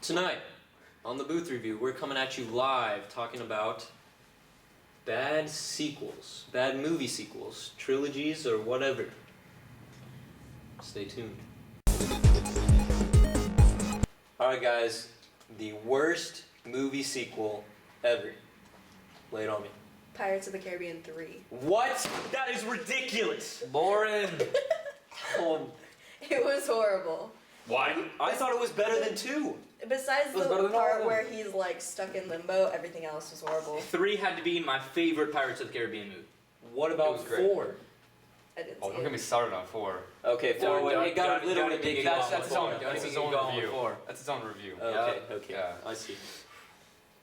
Tonight, on the booth review, we're coming at you live talking about bad sequels, bad movie sequels, trilogies, or whatever. Stay tuned. Alright guys, the worst movie sequel ever. Lay it on me. Pirates of the Caribbean 3. What? That is ridiculous! Lauren! It was horrible. Why? I thought it was better than 2. Besides It was better the than all of part them. where he's like stuck in limbo, everything else was horrible. 3 had to be my favorite Pirates of the Caribbean movie. What about was great. 4? I didn't Oh, see don't get me it. started on 4. Okay, 4, it got a little ridiculous. That's its own. Don't That's even its get own going with review. 4. That's its own review. Okay, Yeah. okay, Yeah. I see.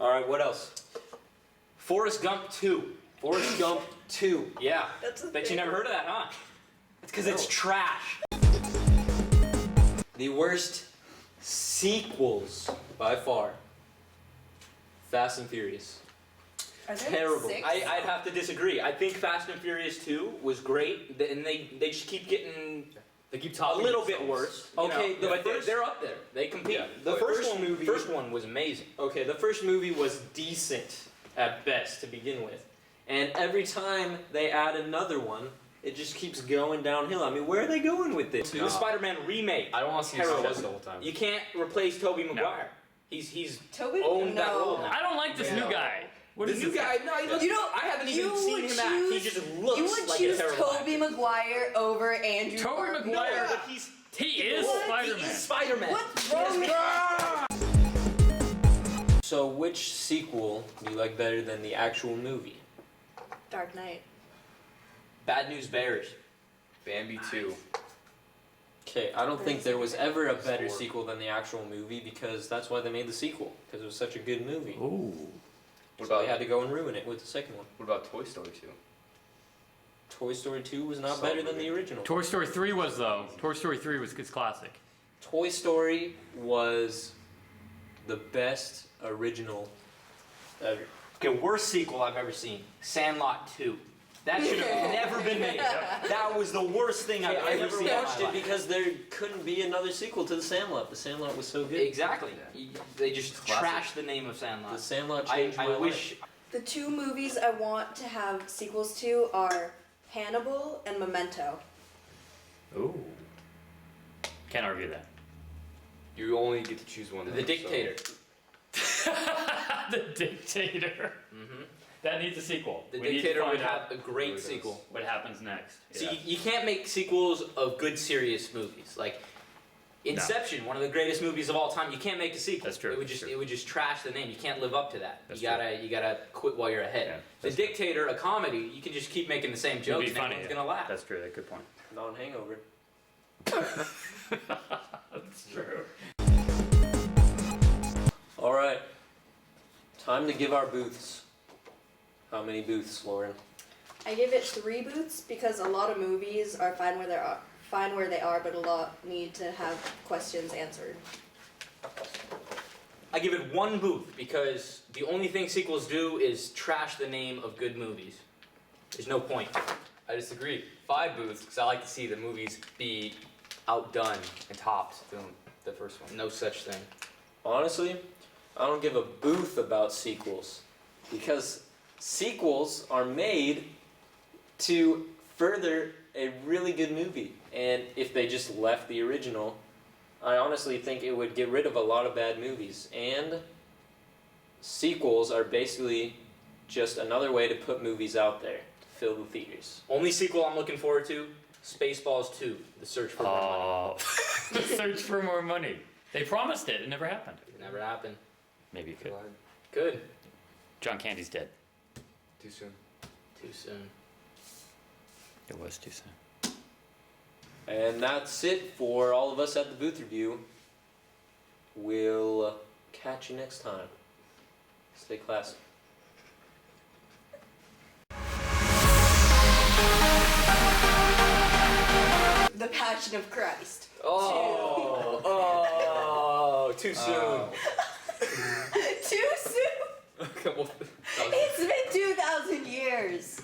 Alright, what else? Forrest Gump 2. Forrest Gump 2. Yeah. That's a Bet you thing. never heard of that, huh? It's because it's No. trash. The worst sequels by far. Fast and Furious. Are there terrible. 6? I'd have to disagree. I think Fast and Furious 2 was great, and they just keep getting They keep a topping little bit themselves. worse. Okay, the but first- they're up there. They compete. Yeah, the First one was amazing. Okay, the first movie was decent at best to begin with. And every time they add another one, it just keeps going downhill. I mean, where are they going with this? The Spider-Man remake. I don't want to see Terrible. this the whole time. You can't replace Tobey Maguire. He's Tobey? owned that No. role now. I don't like this new guy. What The is new this guy, no, he looks, You don't- I haven't even you seen would him act. He choose- just You looks would like choose a terrible Tobey actor. Maguire over Andrew Tobey Garfield. Maguire. No, but he's He is What? Spider-Man. He is Spider-Man. What's wrong with So, which sequel do you like better than the actual movie? Dark Knight? Bad News Bears. Bambi 2. Okay, I don't think there was ever a better Four. sequel than the actual movie because that's why they made the sequel, because it was such a good movie. Ooh. What So they about had to go and ruin it with the second one. what about Toy Story 2? Toy Story 2 was not So better than movie. the original. Toy Story 3 was though. Toy Story 3 was its classic. Toy Story was the best original ever. Okay, worst sequel I've ever seen. Sandlot 2. That should have never been made. That was the worst thing I've I ever never seen in my watched it life. because there couldn't be another sequel to The Sandlot. The Sandlot was so good. Exactly. Yeah. They just Classic. trashed the name of Sandlot. The Sandlot I changed my wish. life. The 2 movies I want to have sequels to are Hannibal and Memento. Ooh. Can't argue that. You only get to choose one. The though, so- Dictator. The Dictator. hmm That needs a sequel. The We need to Dictator find would out have a great Really does. sequel. what happens next. See, Yeah. you can't make sequels of good, serious movies. Like Inception, one of the greatest movies of all time. You can't make a sequel. That's true, It would that's just true. it would just trash the name. You can't live up to that. That's you gotta quit while you're ahead. Yeah, the that's true. Dictator, a comedy, you can just keep making the same It'd jokes be and funny. everyone's gonna laugh. That's true. That's a good point. Non-hangover. That's true. Alright. Time to give our booths. How many booths, Lauren? I give it 3 booths because a lot of movies are fine where they are, but a lot need to have questions answered. I give it 1 booth because the only thing sequels do is trash the name of good movies. There's no point. I disagree. 5 booths because I like to see the movies be outdone and topped than the first one. No such thing. Honestly, I don't give a booth about sequels because sequels are made to further a really good movie. And if they just left the original, I honestly think it would get rid of a lot of bad movies. And sequels are basically just another way to put movies out there to fill the theaters. Only sequel I'm looking forward to: Spaceballs 2: The Search for More Money. Oh, the search for more money. They promised it. It never happened. It never happened. Maybe it could. Good. John Candy's dead. Too soon. Too soon. It was too soon. And that's it for all of us at the booth review. We'll catch you next time. Stay classy. The Passion of Christ. Oh, too soon. Too soon? Okay, well, It's been 2,000 years.